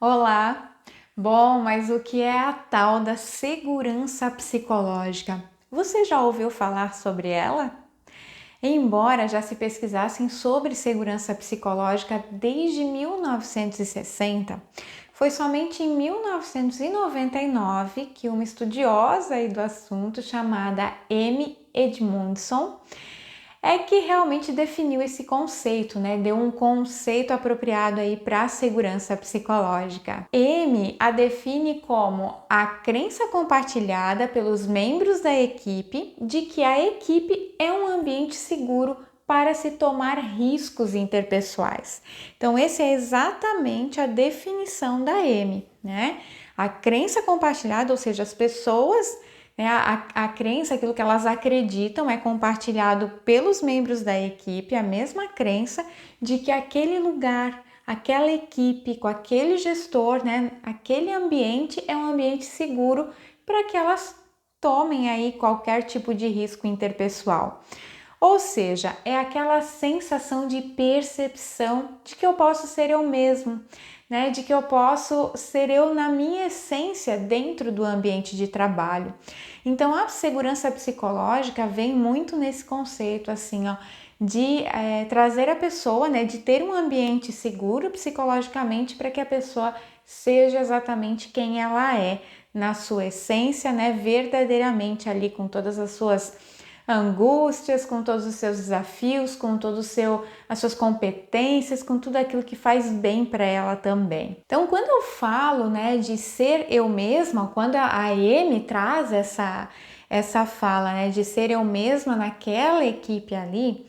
Olá! Bom, mas o que é a tal da segurança psicológica? Você já ouviu falar sobre ela? Embora já se pesquisassem sobre segurança psicológica desde 1960, foi somente em 1999 que uma estudiosa aí do assunto chamada Amy Edmondson que realmente definiu esse conceito, né? Deu um conceito apropriado aí para a segurança psicológica. M a define como a crença compartilhada pelos membros da equipe de que a equipe é um ambiente seguro para se tomar riscos interpessoais. Então, essa é exatamente a definição da M, né? A crença compartilhada, ou seja, as pessoas a crença, aquilo que elas acreditam, é compartilhado pelos membros da equipe, a mesma crença de que aquele lugar, aquela equipe, com aquele gestor, aquele ambiente é um ambiente seguro para que elas tomem aí qualquer tipo de risco interpessoal. Ou seja, é aquela sensação de percepção de que eu posso ser eu mesmo, né? De que eu posso ser eu na minha essência dentro do ambiente de trabalho. Então, a segurança psicológica vem muito nesse conceito, assim, ó, de trazer a pessoa, né? De ter um ambiente seguro psicologicamente para que a pessoa seja exatamente quem ela é, na sua essência, né? Verdadeiramente ali com todas as suas angústias, com todos os seus desafios, com as suas competências, com tudo aquilo que faz bem para ela também. Então, quando eu falo, né, de ser eu mesma, quando a Amy traz essa fala, né, de ser eu mesma naquela equipe ali,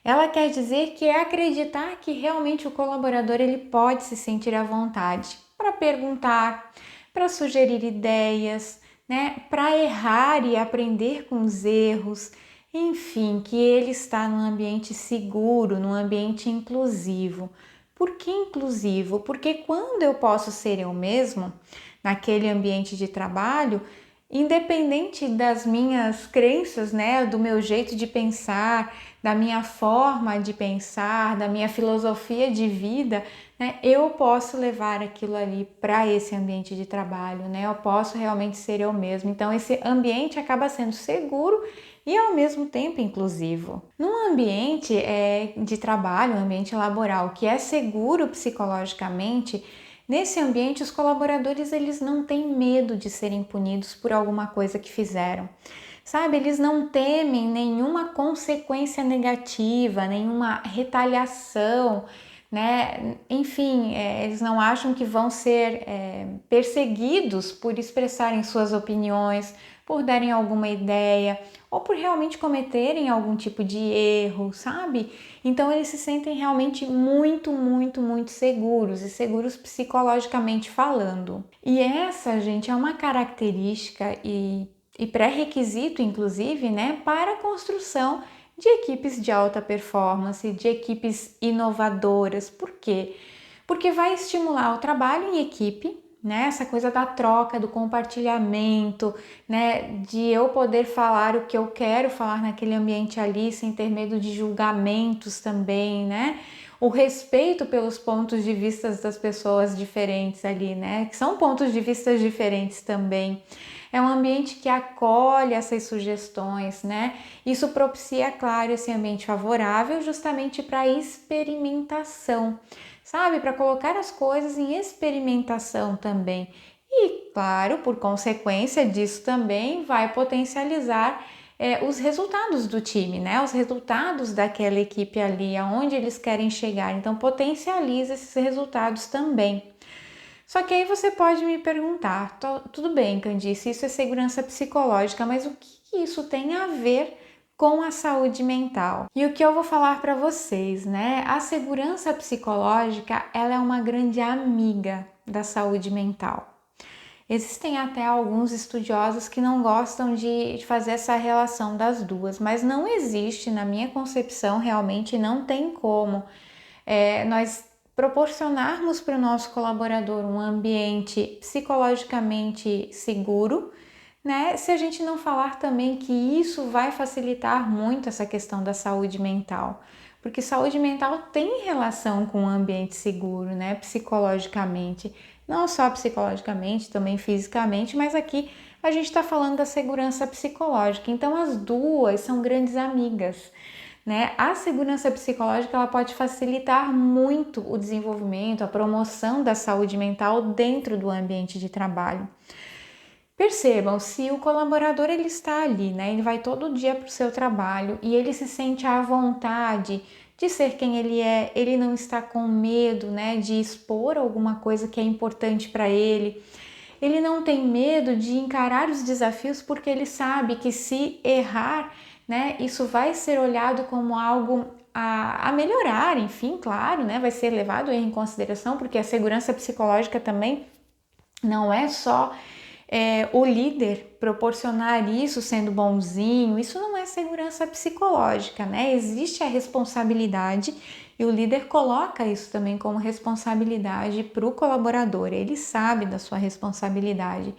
ela quer dizer que é acreditar que realmente o colaborador ele pode se sentir à vontade para perguntar, para sugerir ideias, né, para errar e aprender com os erros, enfim, que ele está num ambiente seguro, num ambiente inclusivo. Por que inclusivo? Porque quando eu posso ser eu mesmo naquele ambiente de trabalho, independente das minhas crenças, né, do meu jeito de pensar, da minha forma de pensar, da minha filosofia de vida, né, eu posso levar aquilo ali para esse ambiente de trabalho, né? Eu posso realmente ser eu mesmo. Então esse ambiente acaba sendo seguro e ao mesmo tempo inclusivo. Num ambiente de trabalho, um ambiente laboral que é seguro psicologicamente, nesse ambiente os colaboradores eles não têm medo de serem punidos por alguma coisa que fizeram. Sabe, eles não temem nenhuma consequência negativa, nenhuma retaliação, né? Enfim, eles não acham que vão ser perseguidos por expressarem suas opiniões, por darem alguma ideia ou por realmente cometerem algum tipo de erro, sabe? Então eles se sentem realmente muito, muito, muito seguros e seguros psicologicamente falando. E essa, gente, é uma característica e pré-requisito, inclusive, né, para a construção de equipes de alta performance, de equipes inovadoras. Por quê? Porque vai estimular o trabalho em equipe, né? Essa coisa da troca, do compartilhamento, né? De eu poder falar o que eu quero falar naquele ambiente ali, sem ter medo de julgamentos também, né? O respeito pelos pontos de vista das pessoas diferentes ali, né? Que são pontos de vista diferentes também. É um ambiente que acolhe essas sugestões, né? Isso propicia, claro, esse ambiente favorável justamente para experimentação, sabe? Para colocar as coisas em experimentação também. E, claro, por consequência disso também vai potencializar os resultados do time, né? Os resultados daquela equipe ali, aonde eles querem chegar. Então, potencializa esses resultados também. Só que aí você pode me perguntar, tudo bem, Candice, isso é segurança psicológica, mas o que isso tem a ver com a saúde mental? E o que eu vou falar para vocês, né? A segurança psicológica, ela é uma grande amiga da saúde mental. Existem até alguns estudiosos que não gostam de fazer essa relação das duas, mas não existe, na minha concepção, realmente não tem como nós proporcionarmos para o nosso colaborador um ambiente psicologicamente seguro, né? Se a gente não falar também que isso vai facilitar muito essa questão da saúde mental, porque saúde mental tem relação com um ambiente seguro, né? Psicologicamente. não só psicologicamente, também fisicamente, mas aqui a gente está falando da segurança psicológica. Então, as duas são grandes amigas, né? A segurança psicológica ela pode facilitar muito o desenvolvimento, a promoção da saúde mental dentro do ambiente de trabalho. Percebam, se o colaborador ele está ali, né? Ele vai todo dia para o seu trabalho e ele se sente à vontade de ser quem ele é, ele não está com medo, né, de expor alguma coisa que é importante para ele. Ele não tem medo de encarar os desafios porque ele sabe que se errar, né, isso vai ser olhado como algo a melhorar, enfim, claro, né, vai ser levado em consideração, porque a segurança psicológica também não é só o líder proporcionar isso sendo bonzinho, isso não é segurança psicológica, né? Existe a responsabilidade e o líder coloca isso também como responsabilidade para o colaborador, ele sabe da sua responsabilidade.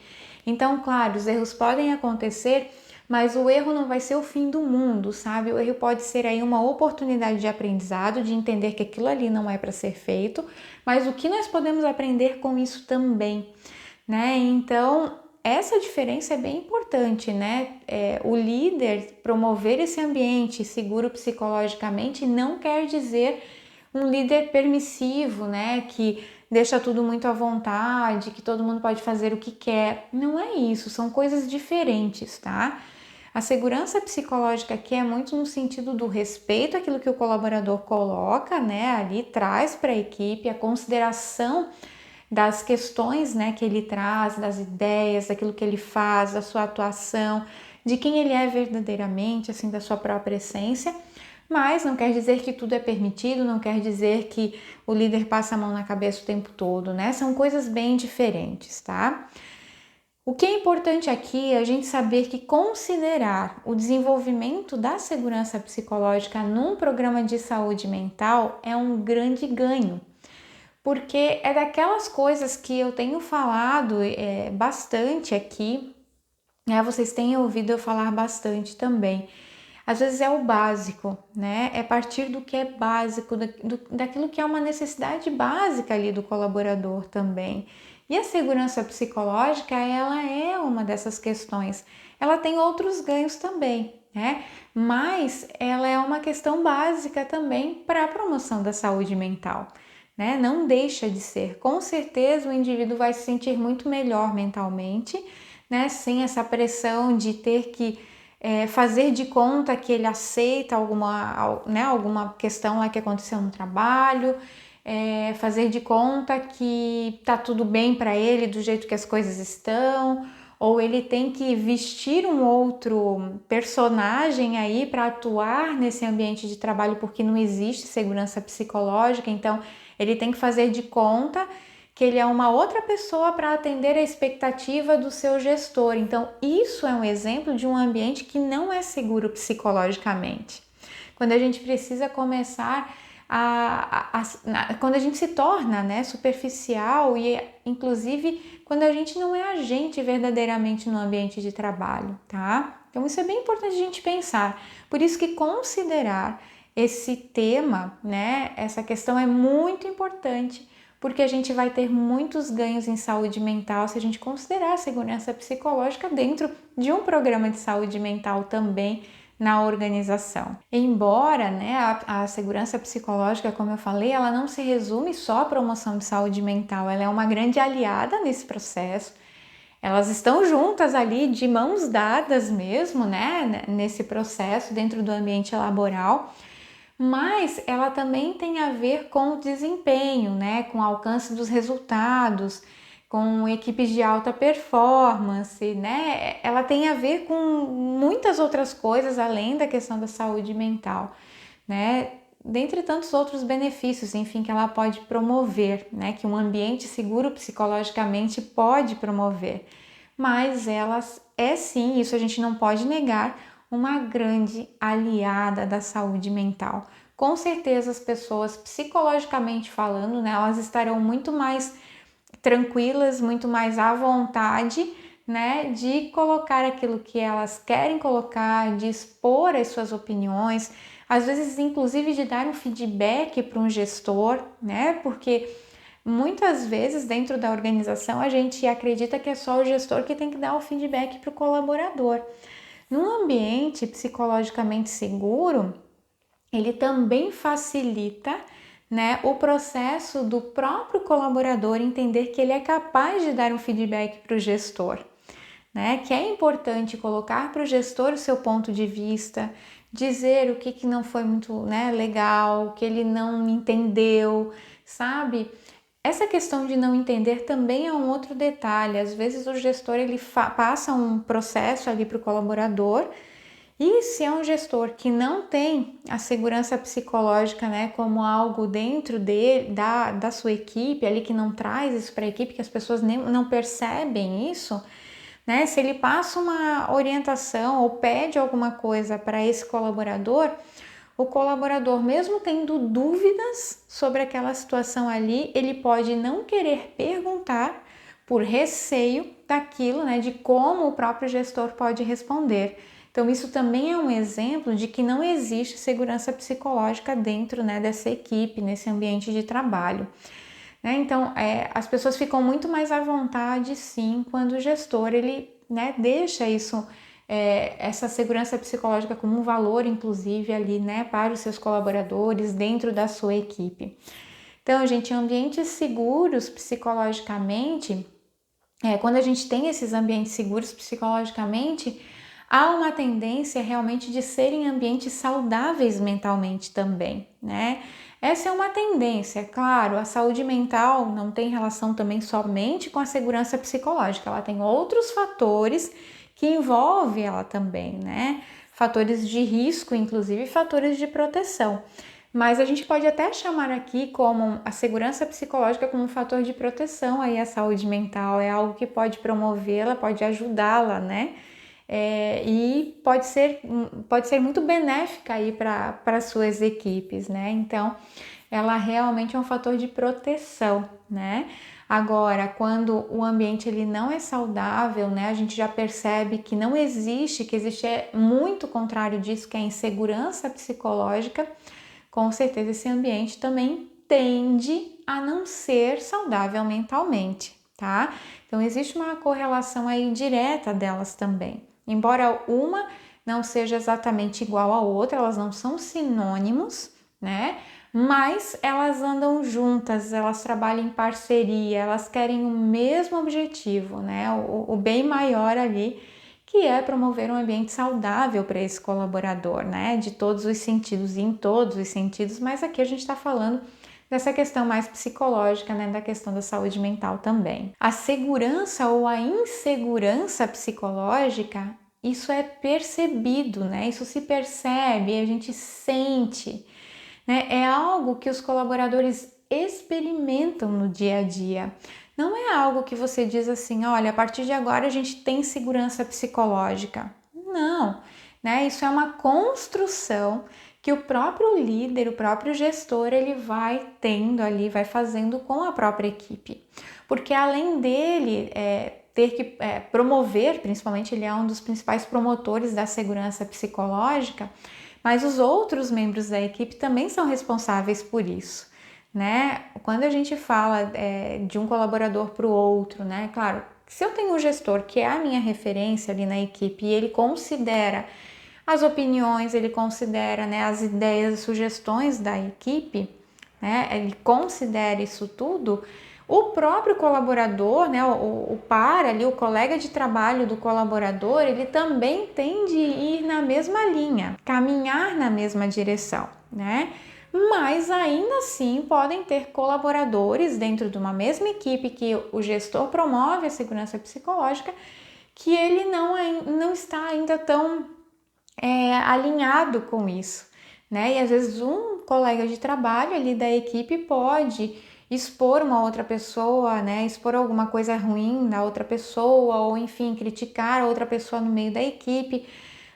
Então, claro, os erros podem acontecer, mas o erro não vai ser o fim do mundo, sabe? O erro pode ser aí uma oportunidade de aprendizado, de entender que aquilo ali não é para ser feito, mas o que nós podemos aprender com isso também, né? Então, essa diferença é bem importante, né? O líder promover esse ambiente seguro psicologicamente não quer dizer um líder permissivo, né? Que deixa tudo muito à vontade, que todo mundo pode fazer o que quer. Não é isso, são coisas diferentes, tá? A segurança psicológica aqui é muito no sentido do respeito àquilo que o colaborador coloca, né? Ali traz para a equipe, a consideração das questões, né, que ele traz, das ideias, daquilo que ele faz, da sua atuação, de quem ele é verdadeiramente, assim, da sua própria essência, mas não quer dizer que tudo é permitido, não quer dizer que o líder passa a mão na cabeça o tempo todo, né? São coisas bem diferentes, tá? O que é importante aqui é a gente saber que considerar o desenvolvimento da segurança psicológica num programa de saúde mental é um grande ganho, porque é daquelas coisas que eu tenho falado bastante aqui, né? Vocês têm ouvido eu falar bastante também. Às vezes é o básico, né? É partir do que é básico, daquilo que é uma necessidade básica ali do colaborador também. E a segurança psicológica, ela é uma dessas questões. Ela tem outros ganhos também, né? Mas ela é uma questão básica também para a promoção da saúde mental, né? Não deixa de ser. Com certeza o indivíduo vai se sentir muito melhor mentalmente, né? Sem essa pressão de ter que fazer de conta que ele aceita alguma questão lá que aconteceu no trabalho, fazer de conta que tá tudo bem para ele do jeito que as coisas estão, ou ele tem que vestir um outro personagem aí para atuar nesse ambiente de trabalho porque não existe segurança psicológica, então ele tem que fazer de conta que ele é uma outra pessoa para atender a expectativa do seu gestor. Então, isso é um exemplo de um ambiente que não é seguro psicologicamente. Quando a gente precisa começar quando a gente se torna, né, superficial e, inclusive, quando a gente não é agente verdadeiramente no ambiente de trabalho, tá? Então, isso é bem importante a gente pensar. Por isso que considerar esse tema, né, essa questão é muito importante, porque a gente vai ter muitos ganhos em saúde mental se a gente considerar a segurança psicológica dentro de um programa de saúde mental também na organização. Embora, né, a segurança psicológica, como eu falei, ela não se resume só à promoção de saúde mental, ela é uma grande aliada nesse processo. Elas estão juntas ali, de mãos dadas mesmo, né, nesse processo dentro do ambiente laboral, mas ela também tem a ver com o desempenho, né, com o alcance dos resultados, com equipes de alta performance, né? Ela tem a ver com muitas outras coisas além da questão da saúde mental, né? Dentre tantos outros benefícios, enfim, que ela pode promover, né? Que um ambiente seguro psicologicamente pode promover. Mas ela é sim, isso a gente não pode negar, uma grande aliada da saúde mental. Com certeza as pessoas, psicologicamente falando, né, elas estarão muito mais tranquilas, muito mais à vontade, né, de colocar aquilo que elas querem colocar, de expor as suas opiniões, às vezes inclusive de dar um feedback para um gestor, né, porque muitas vezes dentro da organização a gente acredita que é só o gestor que tem que dar o feedback para o colaborador. Num ambiente psicologicamente seguro, ele também facilita, né, o processo do próprio colaborador entender que ele é capaz de dar um feedback para o gestor, né, que é importante colocar para o gestor o seu ponto de vista, dizer o que não foi muito, né, legal, o que ele não entendeu, sabe? Essa questão de não entender também é um outro detalhe. Às vezes o gestor ele passa um processo ali para o colaborador, e se é um gestor que não tem a segurança psicológica, né, como algo dentro da sua equipe, ali que não traz isso para a equipe, que as pessoas não percebem isso, né, se ele passa uma orientação ou pede alguma coisa para esse colaborador, o colaborador, mesmo tendo dúvidas sobre aquela situação ali, ele pode não querer perguntar por receio daquilo, né, de como o próprio gestor pode responder. Então, isso também é um exemplo de que não existe segurança psicológica dentro, né, dessa equipe, nesse ambiente de trabalho. Então, as pessoas ficam muito mais à vontade, sim, quando o gestor ele, né, deixa isso, essa segurança psicológica como um valor, inclusive, ali, né, para os seus colaboradores dentro da sua equipe. Então, gente, ambientes seguros psicologicamente, quando a gente tem esses ambientes seguros psicologicamente, há uma tendência realmente de serem ambientes saudáveis mentalmente também, né? Essa é uma tendência, claro, a saúde mental não tem relação também somente com a segurança psicológica, ela tem outros fatores que envolvem ela também, né? Fatores de risco, inclusive fatores de proteção. Mas a gente pode até chamar aqui como a segurança psicológica como um fator de proteção aí à saúde mental, é algo que pode promovê-la, pode ajudá-la, né? E pode ser muito benéfica aí para as suas equipes, né? Então, ela realmente é um fator de proteção, né? Agora, quando o ambiente ele não é saudável, né? A gente já percebe que não existe, que existe muito contrário disso, que é a insegurança psicológica. Com certeza esse ambiente também tende a não ser saudável mentalmente, tá? Então existe uma correlação aí direta delas também. Embora uma não seja exatamente igual à outra, elas não são sinônimos, né? Mas elas andam juntas, elas trabalham em parceria, elas querem o mesmo objetivo, né? O bem maior ali, que é promover um ambiente saudável para esse colaborador, né? De todos os sentidos e em todos os sentidos, mas aqui a gente está falando dessa questão mais psicológica, né? Da questão da saúde mental também. A segurança ou a insegurança psicológica, isso é percebido, né? Isso se percebe, a gente sente, né? É algo que os colaboradores experimentam no dia a dia. Não é algo que você diz assim, olha, a partir de agora a gente tem segurança psicológica. Não, né? Isso é uma construção que o próprio líder, o próprio gestor, ele vai tendo ali, vai fazendo com a própria equipe. Porque além dele ter que promover, principalmente ele é um dos principais promotores da segurança psicológica, mas os outros membros da equipe também são responsáveis por isso, né? Quando a gente fala de um colaborador para o outro, né? Claro, se eu tenho um gestor que é a minha referência ali na equipe e ele considera as opiniões, ele considera, né, as ideias, as sugestões da equipe, né? Ele considera isso tudo. O próprio colaborador, né, o par ali, o colega de trabalho do colaborador, ele também tende a ir na mesma linha, caminhar na mesma direção, né? Mas ainda assim podem ter colaboradores dentro de uma mesma equipe que o gestor promove a segurança psicológica, que ele não está ainda tão alinhado com isso, né? E às vezes um colega de trabalho ali da equipe pode expor uma outra pessoa, né? Expor alguma coisa ruim da outra pessoa, ou enfim, criticar a outra pessoa no meio da equipe.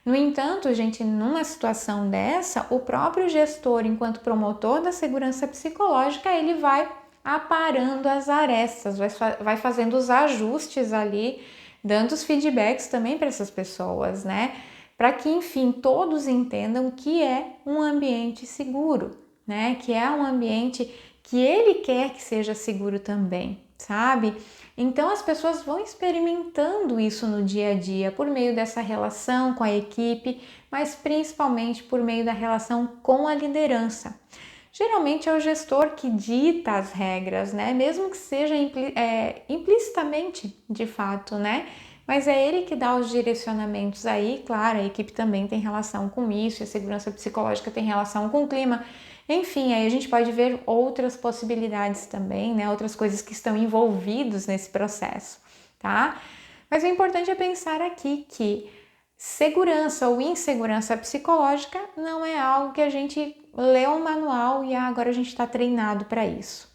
No entanto, gente, numa situação dessa, o próprio gestor, enquanto promotor da segurança psicológica, ele vai aparando as arestas, vai fazendo os ajustes ali, dando os feedbacks também para essas pessoas, né? Para que, enfim, todos entendam que é um ambiente seguro, né? Que é um ambiente que ele quer que seja seguro também, sabe? Então as pessoas vão experimentando isso no dia a dia por meio dessa relação com a equipe, mas principalmente por meio da relação com a liderança. Geralmente é o gestor que dita as regras, né? Mesmo que seja implicitamente, de fato, né? Mas é ele que dá os direcionamentos aí, claro, a equipe também tem relação com isso, a segurança psicológica tem relação com o clima. Enfim, aí a gente pode ver outras possibilidades também, né? Outras coisas que estão envolvidos nesse processo, tá? Mas o importante é pensar aqui que segurança ou insegurança psicológica não é algo que a gente lê um manual e agora a gente está treinado para isso.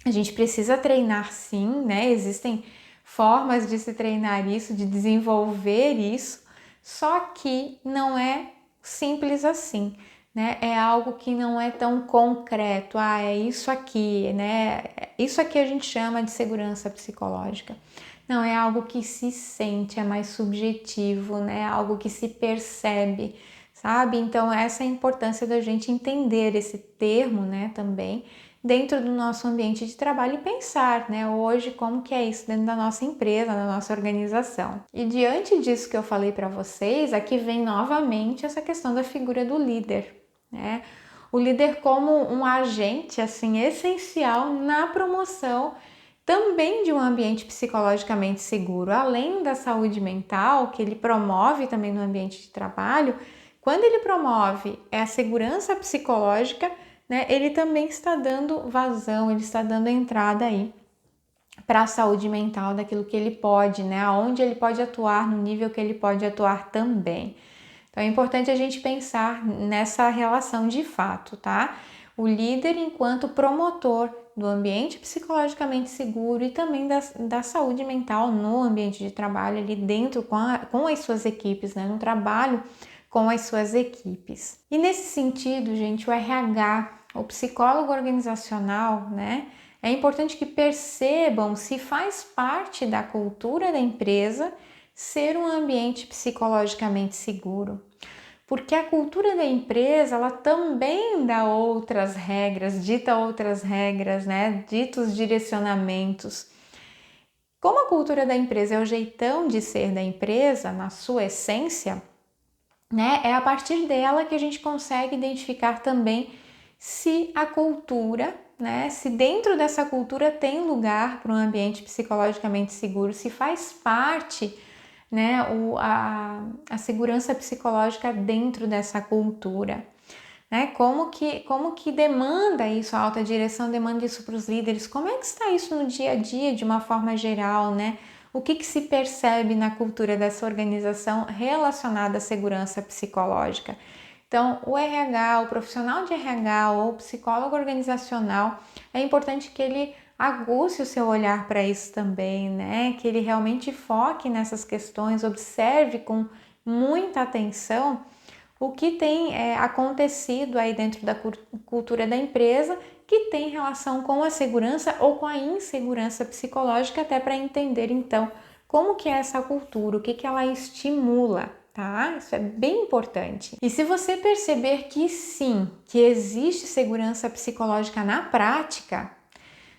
A gente precisa treinar sim, né? Existem formas de se treinar isso, de desenvolver isso, só que não é simples assim, né? É algo que não é tão concreto. É isso aqui, né? Isso aqui a gente chama de segurança psicológica. Não, é algo que se sente, é mais subjetivo, né? É algo que se percebe, sabe? Então, essa é a importância da gente entender esse termo, né, também, dentro do nosso ambiente de trabalho e pensar, né, hoje como que é isso dentro da nossa empresa, da nossa organização. E diante disso que eu falei para vocês, aqui vem novamente essa questão da figura do líder, né? O líder como um agente, assim, essencial na promoção também de um ambiente psicologicamente seguro, além da saúde mental que ele promove também no ambiente de trabalho. Quando ele promove a segurança psicológica, né, ele também está dando vazão, ele está dando entrada aí para a saúde mental daquilo que ele pode, né, aonde ele pode atuar, no nível que ele pode atuar também. Então é importante a gente pensar nessa relação de fato, tá? O líder enquanto promotor do ambiente psicologicamente seguro e também da saúde mental no ambiente de trabalho ali dentro com as suas equipes, né? No trabalho com as suas equipes. E nesse sentido, gente, o RH, o psicólogo organizacional, né? É importante que percebam se faz parte da cultura da empresa ser um ambiente psicologicamente seguro. Porque a cultura da empresa, ela também dá outras regras, dita outras regras, né? Ditos direcionamentos. Como a cultura da empresa é o jeitão de ser da empresa, na sua essência, né? É a partir dela que a gente consegue identificar também se a cultura, né? Se dentro dessa cultura tem lugar para um ambiente psicologicamente seguro, se faz parte, né, a segurança psicológica dentro dessa cultura, né? Como que demanda isso, a alta direção demanda isso para os líderes? Como é que está isso no dia a dia de uma forma geral, né? O que se percebe na cultura dessa organização relacionada à segurança psicológica? Então, o RH, o profissional de RH ou o psicólogo organizacional, é importante que ele aguce o seu olhar para isso também, né? Que ele realmente foque nessas questões, observe com muita atenção o que tem acontecido aí dentro da cultura da empresa que tem relação com a segurança ou com a insegurança psicológica, até para entender então como que é essa cultura, o que que ela estimula. Tá? Isso é bem importante. E se você perceber que sim, que existe segurança psicológica na prática,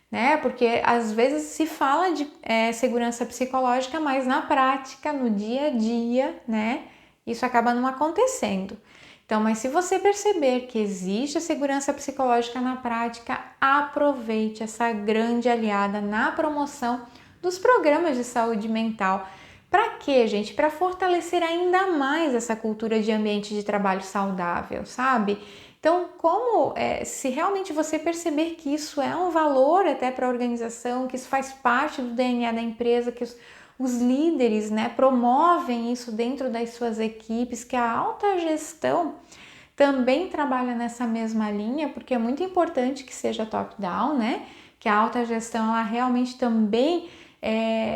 né? Porque às vezes se fala de segurança psicológica, mas na prática, no dia a dia, né? Isso acaba não acontecendo. Então, mas se você perceber que existe a segurança psicológica na prática, aproveite essa grande aliada na promoção dos programas de saúde mental. Para quê, gente? Para fortalecer ainda mais essa cultura de ambiente de trabalho saudável, sabe? Então, se realmente você perceber que isso é um valor até para a organização, que isso faz parte do DNA da empresa, que os líderes, né, promovem isso dentro das suas equipes, que a alta gestão também trabalha nessa mesma linha, porque é muito importante que seja top-down, né? Que a alta gestão ela realmente também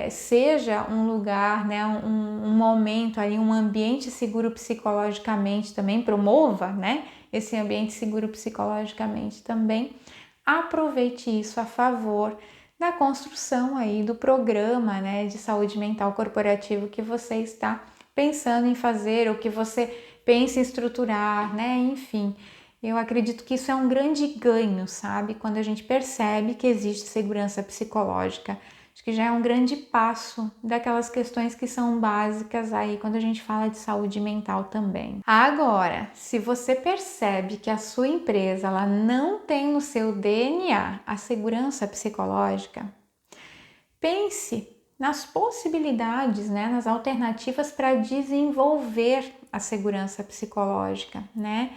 seja um lugar, né, um momento ali, um ambiente seguro psicologicamente também, promova, né, esse ambiente seguro psicologicamente também. Aproveite isso a favor da construção aí do programa, né, de saúde mental corporativo que você está pensando em fazer ou que você pensa em estruturar, né, enfim. Eu acredito que isso é um grande ganho, sabe? Quando a gente percebe que existe segurança psicológica. Acho que já é um grande passo daquelas questões que são básicas aí quando a gente fala de saúde mental também. Agora, se você percebe que a sua empresa ela não tem no seu DNA a segurança psicológica, pense nas possibilidades, né, nas alternativas para desenvolver a segurança psicológica, né?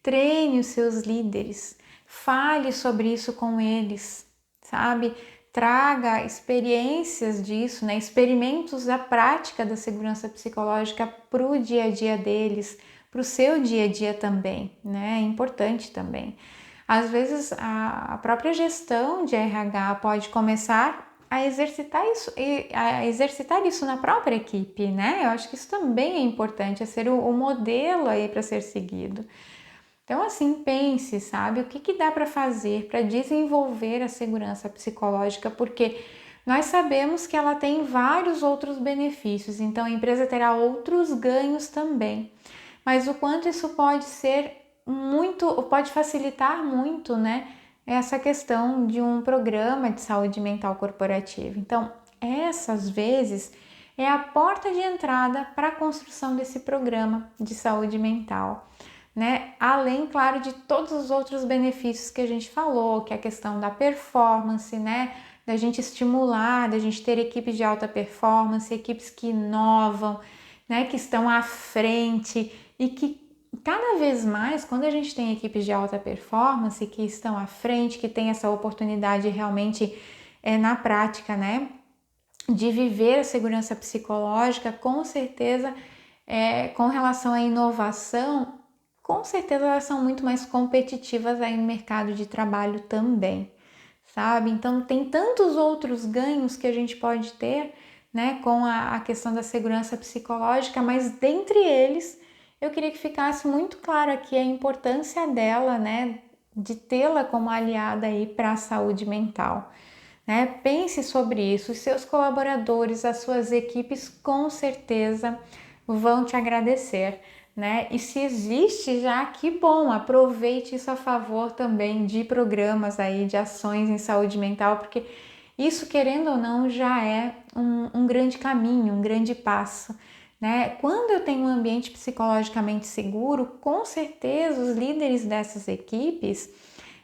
Treine os seus líderes, fale sobre isso com eles, sabe? Traga experiências disso, né? Experimentos da prática da segurança psicológica para o dia a dia deles, para o seu dia a dia também, né? É importante também. Às vezes a própria gestão de RH pode começar a exercitar isso na própria equipe, né? Eu acho que isso também é importante, é ser o modelo aí para ser seguido. Então, assim, pense, sabe, o que dá para fazer para desenvolver a segurança psicológica, porque nós sabemos que ela tem vários outros benefícios, então a empresa terá outros ganhos também. Mas o quanto isso pode ser muito, pode facilitar muito, né, essa questão de um programa de saúde mental corporativa. Então, essas vezes é a porta de entrada para a construção desse programa de saúde mental, né? Além, claro, de todos os outros benefícios que a gente falou, que é a questão da performance, né? Da gente estimular, da gente ter equipes de alta performance, equipes que inovam, né? Que estão à frente e que cada vez mais, quando a gente tem equipes de alta performance que estão à frente, que tem essa oportunidade realmente na prática, né? De viver a segurança psicológica, com certeza, com relação à inovação, com certeza elas são muito mais competitivas aí no mercado de trabalho também, sabe? Então tem tantos outros ganhos que a gente pode ter, né, com a questão da segurança psicológica, mas dentre eles eu queria que ficasse muito claro aqui a importância dela, né, de tê-la como aliada aí para a saúde mental. Né? Pense sobre isso, os seus colaboradores, as suas equipes com certeza vão te agradecer, né? E se existe já, que bom, aproveite isso a favor também de programas aí, de ações em saúde mental, porque isso, querendo ou não, já é um grande caminho, um grande passo, né? Quando eu tenho um ambiente psicologicamente seguro, com certeza os líderes dessas equipes,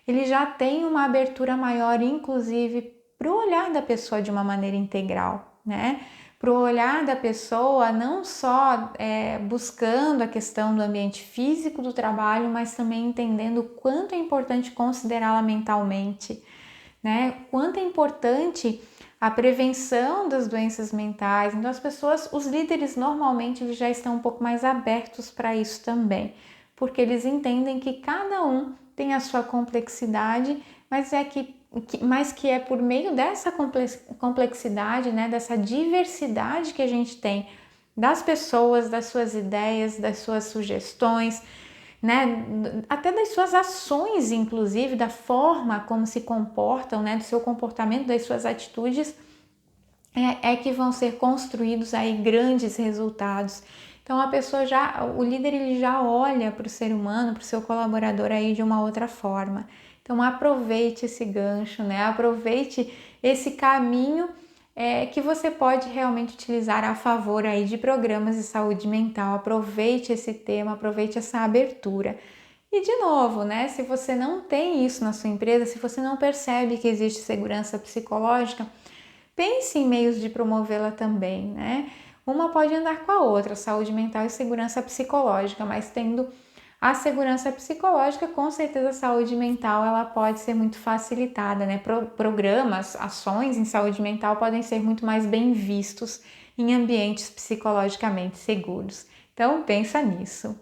eles já têm uma abertura maior, inclusive, para o olhar da pessoa de uma maneira integral, né? Para o olhar da pessoa não só buscando a questão do ambiente físico do trabalho, mas também entendendo o quanto é importante considerá-la mentalmente, né? Quanto é importante a prevenção das doenças mentais. Então as pessoas, os líderes normalmente eles já estão um pouco mais abertos para isso também, porque eles entendem que cada um tem a sua complexidade, mas que é por meio dessa complexidade, né, dessa diversidade que a gente tem das pessoas, das suas ideias, das suas sugestões, né, até das suas ações, inclusive, da forma como se comportam, né, do seu comportamento, das suas atitudes, que vão ser construídos aí grandes resultados. Então a pessoa o líder ele já olha para o ser humano, para o seu colaborador aí de uma outra forma. Então aproveite esse gancho, né? Aproveite esse caminho que você pode realmente utilizar a favor aí de programas de saúde mental. Aproveite esse tema, aproveite essa abertura. E de novo, né? Se você não tem isso na sua empresa, se você não percebe que existe segurança psicológica, pense em meios de promovê-la também, né? Uma pode andar com a outra, saúde mental e segurança psicológica, mas tendo a segurança psicológica, com certeza a saúde mental ela pode ser muito facilitada, né? Programas, ações em saúde mental podem ser muito mais bem vistos em ambientes psicologicamente seguros. Então, pensa nisso.